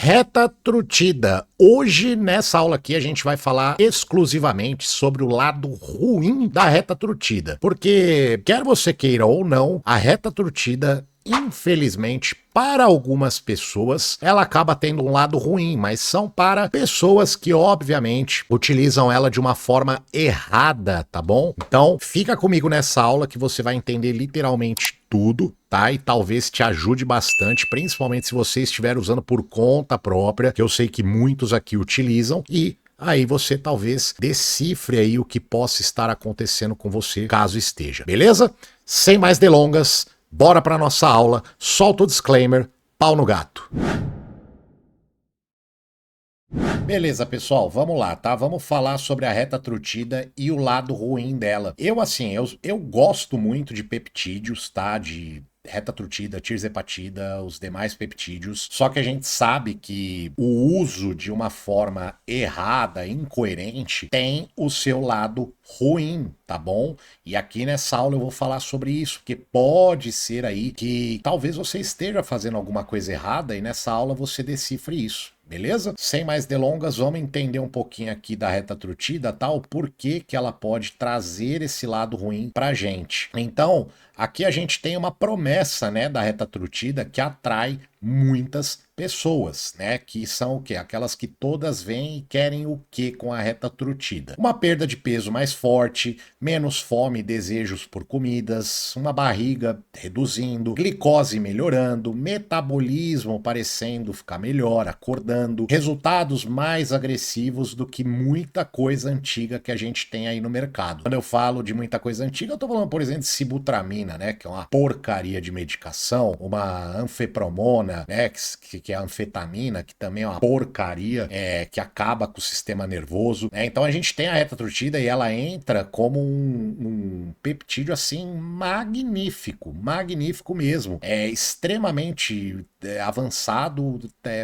Retatrutida. Hoje, nessa aula aqui, a gente vai falar exclusivamente sobre o lado ruim da retatrutida. Porque, quer você queira ou não, a retatrutida, infelizmente, para algumas pessoas, ela acaba tendo um lado ruim, mas são para pessoas que, obviamente, utilizam ela de uma forma errada, tá bom? Então, fica comigo nessa aula que você vai entender literalmente tudo, tá? E talvez te ajude bastante, principalmente se você estiver usando por conta própria, que eu sei que muitos aqui utilizam, e aí você talvez decifre aí o que possa estar acontecendo com você, caso esteja, beleza? Sem mais delongas, bora para nossa aula, solta o disclaimer, pau no gato. Beleza, pessoal, vamos lá, tá? Vamos falar sobre a retatrutida e o lado ruim dela. Eu gosto muito de peptídeos, tá? De retatrutida, tirzepatida, os demais peptídeos. Só que a gente sabe que o uso de uma forma errada, incoerente, tem o seu lado ruim, tá bom? E aqui nessa aula eu vou falar sobre isso, porque pode ser aí que talvez você esteja fazendo alguma coisa errada e nessa aula você decifre isso. Beleza? Sem mais delongas, vamos entender um pouquinho aqui da retatrutida, tá? O porquê que ela pode trazer esse lado ruim pra gente. Então, aqui a gente tem uma promessa, né, da retatrutida que atrai muitas pessoas, né, que são o quê? Aquelas que todas vêm e querem o quê com a retatrutida? Uma perda de peso mais forte, menos fome e desejos por comidas, uma barriga reduzindo, glicose melhorando, metabolismo parecendo ficar melhor, acordando, resultados mais agressivos do que muita coisa antiga que a gente tem aí no mercado. Quando eu falo de muita coisa antiga, eu tô falando, por exemplo, de sibutramina, né, que é uma porcaria de medicação, uma anfepromona, né, que é a anfetamina, que também é uma porcaria, que acaba com o sistema nervoso, né? Então a gente tem a retatrutida e ela entra como um peptídeo assim magnífico, magnífico mesmo. É extremamente avançado,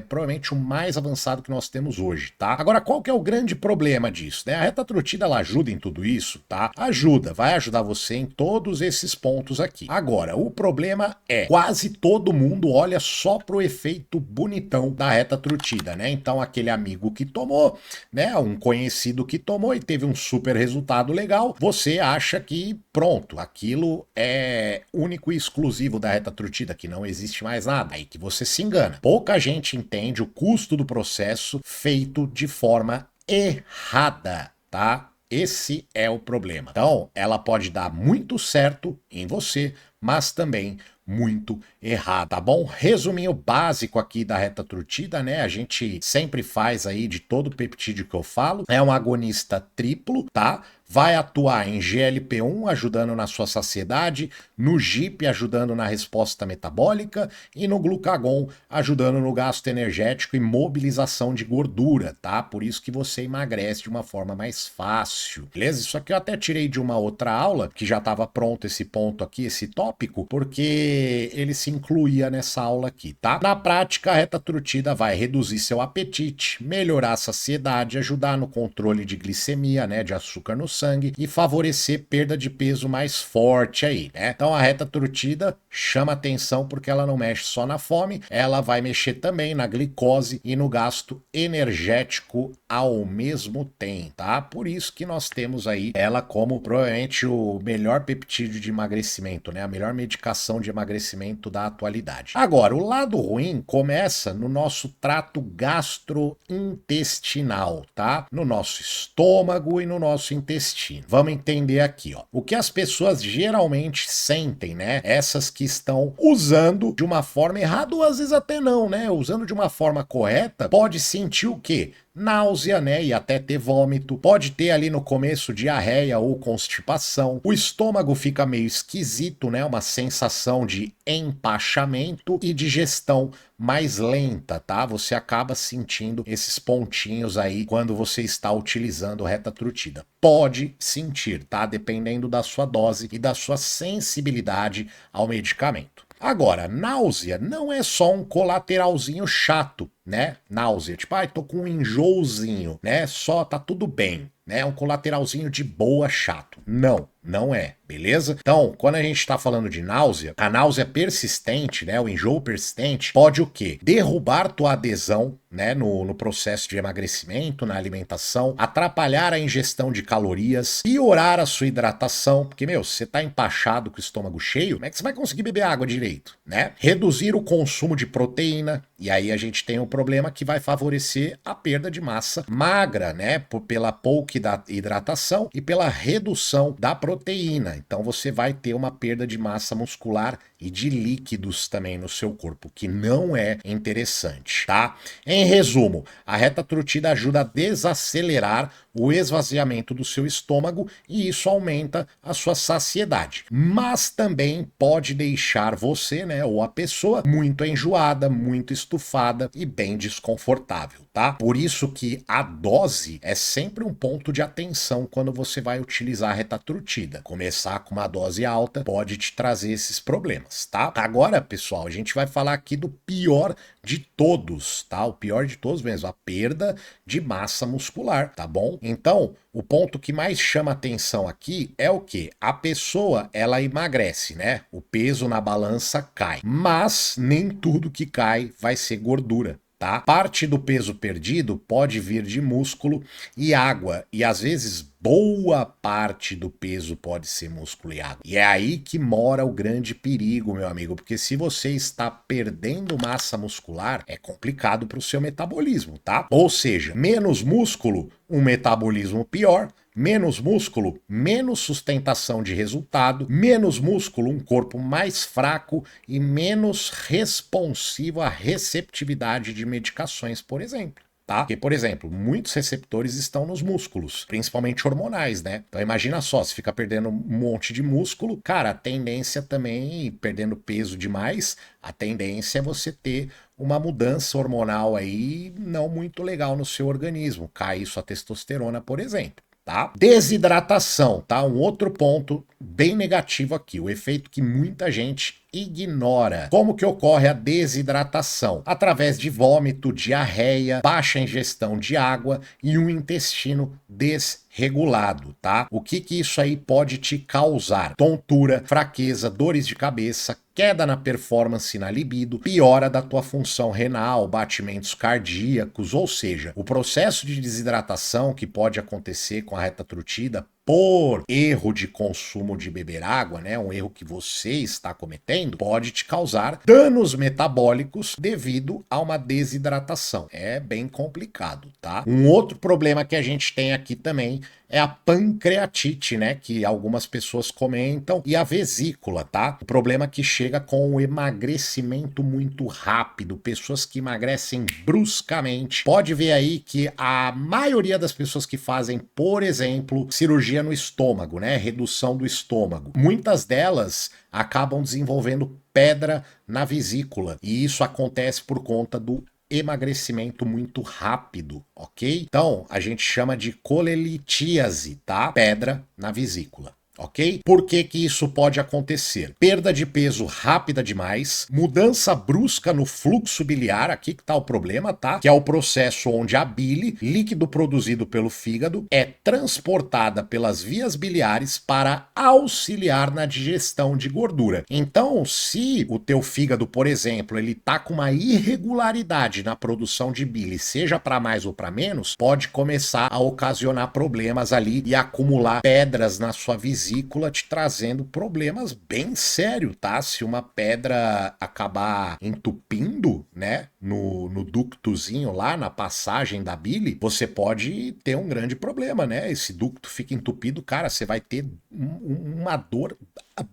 provavelmente o mais avançado que nós temos hoje, tá? Agora, qual que é o grande problema disso, né? A retatrutida, ela ajuda em tudo isso, tá? Ajuda, vai ajudar você em todos esses pontos aqui. Agora, o problema é, quase todo mundo olha só pro efeito bonitão da retatrutida, né? Então, aquele amigo que tomou, né, um conhecido que tomou e teve um super resultado legal, você acha que, pronto, aquilo é único e exclusivo da retatrutida, que não existe mais nada. Aí que você se engana. Pouca gente entende o custo do processo feito de forma errada, tá? Esse é o problema. Então, ela pode dar muito certo em você, mas também muito errado, tá bom? Resuminho básico aqui da retatrutida, né? A gente sempre faz aí de todo peptídeo que eu falo. É um agonista triplo, tá? Vai atuar em GLP-1, ajudando na sua saciedade, no GIP, ajudando na resposta metabólica, e no glucagon, ajudando no gasto energético e mobilização de gordura, tá? Por isso que você emagrece de uma forma mais fácil, beleza? Isso aqui eu até tirei de uma outra aula, que já estava pronto esse ponto aqui, esse tópico, porque ele se incluía nessa aula aqui, tá? Na prática, a retatrutida vai reduzir seu apetite, melhorar a saciedade, ajudar no controle de glicemia, né, de açúcar no sangue e favorecer perda de peso mais forte aí, né? Então a retatrutida chama atenção porque ela não mexe só na fome, ela vai mexer também na glicose e no gasto energético ao mesmo tempo, tá? Por isso que nós temos aí ela como provavelmente o melhor peptídeo de emagrecimento, né? A melhor medicação de emagrecimento da atualidade. Agora, o lado ruim começa no nosso trato gastrointestinal, tá? No nosso estômago e no nosso intestino. Vamos entender aqui, ó. O que as pessoas geralmente sentem, né? Essas que estão usando de uma forma errada, ou às vezes até não, né? Usando de uma forma correta, pode sentir o quê? Náusea, né, e até ter vômito, pode ter ali no começo diarreia ou constipação, o estômago fica meio esquisito, né, uma sensação de empachamento e digestão mais lenta, tá? Você acaba sentindo esses pontinhos aí quando você está utilizando retatrutida. Pode sentir, tá? Dependendo da sua dose e da sua sensibilidade ao medicamento. Agora, náusea não é só um colateralzinho chato, né? Náusea, tipo, tô com um enjoozinho, né? Só tá tudo bem, né? Um colateralzinho de boa chato. Não, não é, beleza? Então, quando a gente tá falando de náusea, a náusea persistente, né? O enjoo persistente pode o quê? Derrubar tua adesão, né? No processo de emagrecimento, na alimentação, atrapalhar a ingestão de calorias, piorar a sua hidratação, porque, meu, se você tá empachado com o estômago cheio, como é que você vai conseguir beber água direito, né? Reduzir o consumo de proteína, e aí a gente tem um problema que vai favorecer a perda de massa magra, né? Pela pouca hidratação e pela redução da proteína. Então você vai ter uma perda de massa muscular e de líquidos também no seu corpo, que não é interessante, tá? Em resumo, a reta trutida ajuda a desacelerar o esvaziamento do seu estômago e isso aumenta a sua saciedade. Mas também pode deixar você, né, ou a pessoa, muito enjoada, muito estufada e bem desconfortável, tá? Por isso que a dose é sempre um ponto de atenção quando você vai utilizar a reta trutida. Começar com uma dose alta pode te trazer esses problemas, tá? Agora, pessoal, a gente vai falar aqui do pior de todos, tá? O pior de todos mesmo, a perda de massa muscular, tá bom? Então, o ponto que mais chama atenção aqui é o que? A pessoa, ela emagrece, né? O peso na balança cai, mas nem tudo que cai vai ser gordura. Tá? Parte do peso perdido pode vir de músculo e água, e às vezes boa parte do peso pode ser músculo e água. E é aí que mora o grande perigo, meu amigo, porque se você está perdendo massa muscular, é complicado para o seu metabolismo, tá? Ou seja, menos músculo, um metabolismo pior. Menos músculo, menos sustentação de resultado, menos músculo, um corpo mais fraco e menos responsivo à receptividade de medicações, por exemplo. Tá? Porque, por exemplo, muitos receptores estão nos músculos, principalmente hormonais, né? Então imagina só, se fica perdendo um monte de músculo, cara, a tendência também, perdendo peso demais, a tendência é você ter uma mudança hormonal aí não muito legal no seu organismo, cair sua testosterona, por exemplo. Tá? Desidratação, tá? Um outro ponto bem negativo aqui, o efeito que muita gente ignora. Como que ocorre a desidratação? Através de vômito, diarreia, baixa ingestão de água e um intestino desregulado, tá? O que isso aí pode te causar? Tontura, fraqueza, dores de cabeça, queda na performance e na libido, piora da tua função renal, batimentos cardíacos, ou seja, o processo de desidratação que pode acontecer com a reta trutida por erro de consumo de beber água, né, um erro que você está cometendo, pode te causar danos metabólicos devido a uma desidratação. É bem complicado, tá? Um outro problema que a gente tem aqui também é a pancreatite, né, que algumas pessoas comentam, e a vesícula, tá? O problema que chega com o emagrecimento muito rápido, pessoas que emagrecem bruscamente. Pode ver aí que a maioria das pessoas que fazem, por exemplo, cirurgia no estômago, né, redução do estômago, muitas delas acabam desenvolvendo pedra na vesícula, e isso acontece por conta do emagrecimento muito rápido, ok? Então, a gente chama de colelitíase, tá? Pedra na vesícula. Ok? Por que isso pode acontecer? Perda de peso rápida demais, mudança brusca no fluxo biliar, aqui que tá o problema, tá? Que é o processo onde a bile, líquido produzido pelo fígado, é transportada pelas vias biliares para auxiliar na digestão de gordura. Então, se o teu fígado, por exemplo, ele tá com uma irregularidade na produção de bile, seja para mais ou para menos, pode começar a ocasionar problemas ali e acumular pedras na sua vesícula, te trazendo problemas bem sérios, tá? Se uma pedra acabar entupindo, né, no ductozinho lá, na passagem da bile, você pode ter um grande problema, né? Esse ducto fica entupido, cara, você vai ter uma dor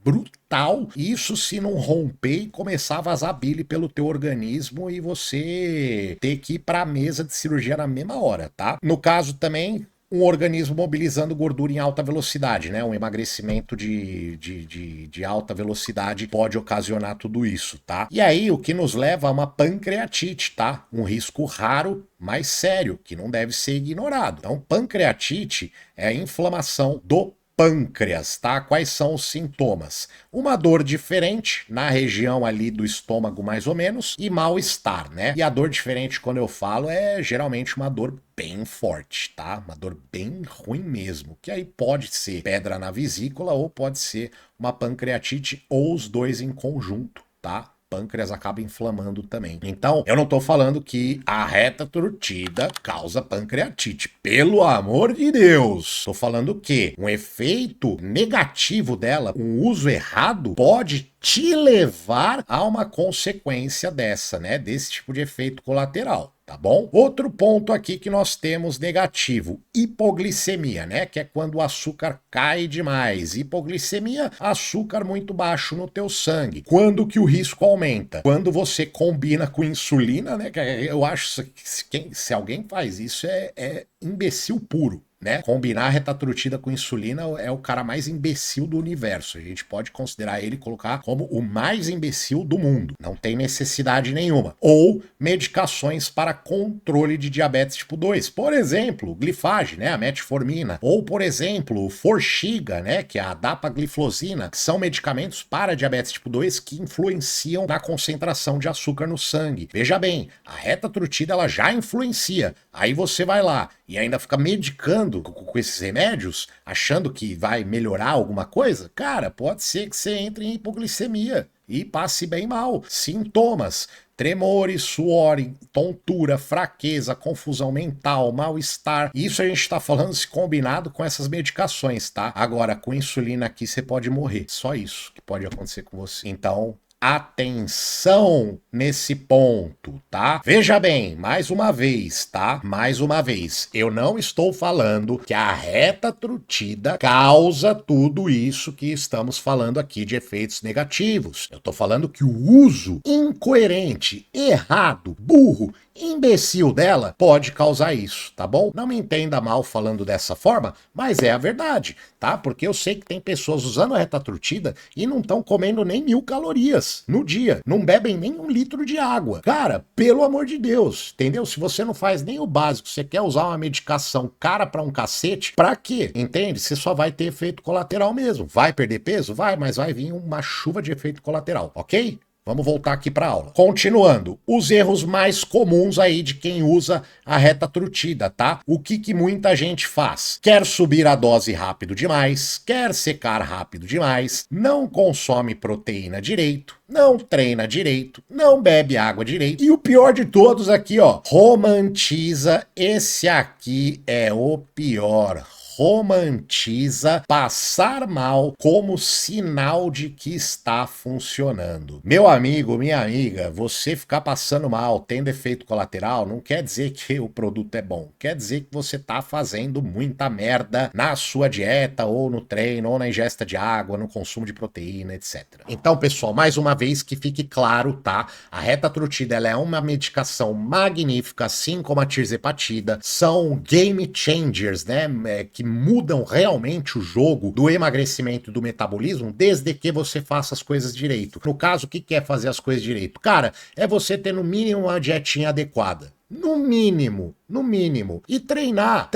brutal. Isso se não romper e começar a vazar bile pelo teu organismo e você ter que ir para a mesa de cirurgia na mesma hora, tá? No caso também, um organismo mobilizando gordura em alta velocidade, né? Um emagrecimento de alta velocidade pode ocasionar tudo isso, tá? E aí, o que nos leva a uma pancreatite, tá? Um risco raro, mas sério, que não deve ser ignorado. Então, pancreatite é a inflamação do pâncreas, tá? Quais são os sintomas? Uma dor diferente na região ali do estômago, mais ou menos, e mal-estar, né? E a dor diferente, quando eu falo, é geralmente uma dor bem forte, tá? Uma dor bem ruim mesmo, que aí pode ser pedra na vesícula ou pode ser uma pancreatite ou os dois em conjunto, tá? Pâncreas acaba inflamando também. Então, eu não tô falando que a reta trutida causa pancreatite. Pelo amor de Deus! Tô falando que um efeito negativo dela, um uso errado, pode te levar a uma consequência dessa, né? Desse tipo de efeito colateral. Tá bom? Outro ponto aqui que nós temos negativo, hipoglicemia, né? Que é quando o açúcar cai demais. Hipoglicemia, açúcar muito baixo no teu sangue. Quando que o risco aumenta? Quando você combina com insulina, né? Eu acho que se alguém faz isso é imbecil puro. Né? Combinar retatrutida com insulina é o cara mais imbecil do universo. A gente pode considerar ele, colocar como o mais imbecil do mundo. Não tem necessidade nenhuma. Ou medicações para controle de diabetes tipo 2. Por exemplo, glifage, né? A metformina. Ou, por exemplo, Forxiga, né? Que é a dapagliflozina. Que são medicamentos para diabetes tipo 2 que influenciam na concentração de açúcar no sangue. Veja bem, a retatrutida ela já influencia. Aí você vai lá e ainda fica medicando com esses remédios, achando que vai melhorar alguma coisa, cara, pode ser que você entre em hipoglicemia e passe bem mal. Sintomas: tremores, suor, tontura, fraqueza, confusão mental, mal-estar. Isso a gente está falando se combinado com essas medicações, tá? Agora, com insulina aqui você pode morrer. Só isso que pode acontecer com você. Então, atenção nesse ponto, tá? Veja bem, mais uma vez, tá? Mais uma vez, eu não estou falando que a retatrutida causa tudo isso que estamos falando aqui de efeitos negativos. Eu tô falando que o uso incoerente, errado, burro, imbecil dela pode causar isso, tá bom? Não me entenda mal falando dessa forma, mas é a verdade, tá? Porque eu sei que tem pessoas usando a retatrutida e não estão comendo nem 1000 calorias no dia, não bebem nem 1 litro de água. Cara, pelo amor de Deus, entendeu? Se você não faz nem o básico, você quer usar uma medicação cara pra um cacete, pra quê? Entende? Você só vai ter efeito colateral mesmo. Vai perder peso? Vai, mas vai vir uma chuva de efeito colateral, ok? Vamos voltar aqui para a aula. Continuando, os erros mais comuns aí de quem usa a retatrutida, tá? O que muita gente faz? Quer subir a dose rápido demais, quer secar rápido demais, não consome proteína direito, não treina direito, não bebe água direito. E o pior de todos aqui, ó, romantiza. Esse aqui é o pior. Romantiza passar mal como sinal de que está funcionando. Meu amigo, minha amiga, você ficar passando mal, tendo efeito colateral, não quer dizer que o produto é bom. Quer dizer que você está fazendo muita merda na sua dieta, ou no treino, ou na ingesta de água, no consumo de proteína, etc. Então, pessoal, mais uma vez que fique claro, tá? A retatrutida, ela é uma medicação magnífica, assim como a tirzepatida. São game changers, né? Que mudam realmente o jogo do emagrecimento e do metabolismo, desde que você faça as coisas direito. No caso, o que é fazer as coisas direito? Cara, é você ter no mínimo uma dietinha adequada. No mínimo, no mínimo. E treinar,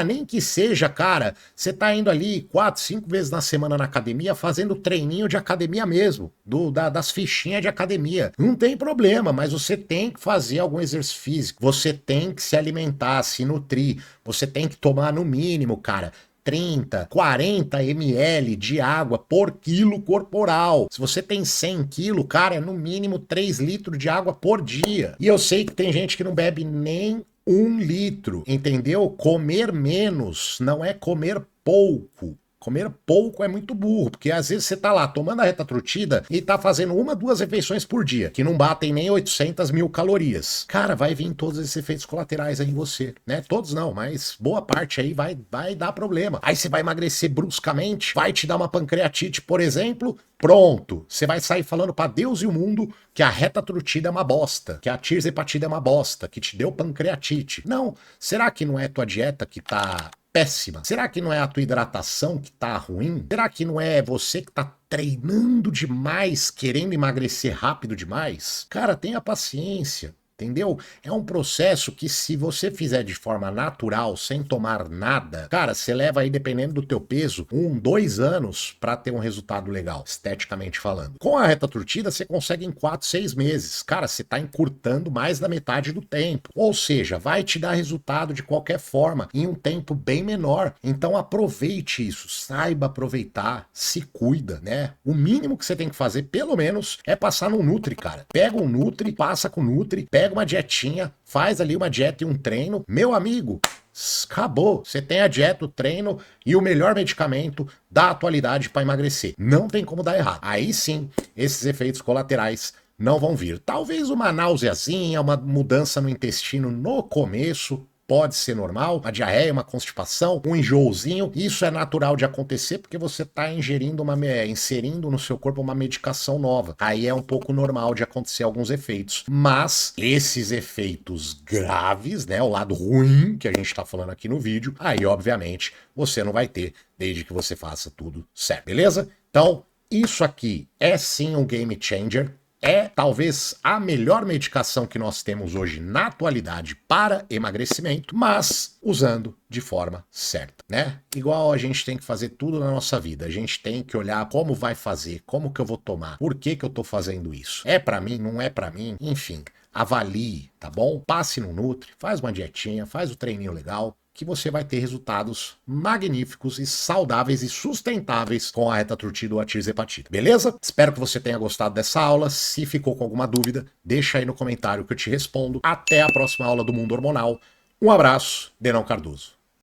nem que seja, cara, você tá indo ali 4, 5 vezes na semana na academia, fazendo treininho de academia mesmo, das fichinhas de academia. Não tem problema, mas você tem que fazer algum exercício físico, você tem que se alimentar, se nutrir, você tem que tomar no mínimo, cara, 30, 40 ml de água por quilo corporal. Se você tem 100 quilos, cara, é no mínimo 3 litros de água por dia. E eu sei que tem gente que não bebe nem 1 litro, entendeu? Comer menos não é comer pouco. Comer pouco é muito burro, porque às vezes você tá lá tomando a retatrutida e tá fazendo 1, 2 refeições por dia, que não batem nem 800 mil calorias. Cara, vai vir todos esses efeitos colaterais aí em você, né? Todos não, mas boa parte aí vai dar problema. Aí você vai emagrecer bruscamente, vai te dar uma pancreatite, por exemplo, pronto. Você vai sair falando pra Deus e o mundo que a retatrutida é uma bosta, que a tirzepatida é uma bosta, que te deu pancreatite. Não, será que não é tua dieta que tá péssima? Será que não é a tua hidratação que tá ruim? Será que não é você que tá treinando demais, querendo emagrecer rápido demais? Cara, tenha paciência. entendeu? É um processo que se você fizer de forma natural, sem tomar nada, cara, você leva aí, dependendo do teu peso, 2 anos para ter um resultado legal, esteticamente falando. Com a reta trutida, você consegue em 4, 6 meses. Cara, você tá encurtando mais da metade do tempo. Ou seja, vai te dar resultado de qualquer forma, em um tempo bem menor. Então aproveite isso, saiba aproveitar, se cuida, né? O mínimo que você tem que fazer, pelo menos, é passar no Nutri, cara. Pega um Nutri, passa com o Nutri, pega uma dietinha, faz ali uma dieta e um treino. Meu amigo, acabou. Você tem a dieta, o treino e o melhor medicamento da atualidade para emagrecer. Não tem como dar errado. Aí sim, esses efeitos colaterais não vão vir. Talvez uma náuseazinha, uma mudança no intestino no começo, pode ser normal, uma diarreia, uma constipação, um enjoozinho, isso é natural de acontecer porque você está inserindo no seu corpo uma medicação nova. Aí é um pouco normal de acontecer alguns efeitos. Mas esses efeitos graves, né, o lado ruim que a gente está falando aqui no vídeo, aí obviamente você não vai ter desde que você faça tudo certo, beleza? Então, isso aqui é sim um game changer. É talvez a melhor medicação que nós temos hoje na atualidade para emagrecimento, mas usando de forma certa, né? Igual a gente tem que fazer tudo na nossa vida, a gente tem que olhar como vai fazer, como que eu vou tomar, por que que eu tô fazendo isso? É para mim, não é para mim? Enfim, avalie, tá bom? Passe no Nutri, faz uma dietinha, faz o treininho legal, que você vai ter resultados magníficos e saudáveis e sustentáveis com a reta trutida ou a tirzepatida, beleza? Espero que você tenha gostado dessa aula. Se ficou com alguma dúvida, deixa aí no comentário que eu te respondo. Até a próxima aula do Mundo Hormonal. Um abraço, Denão Cardoso.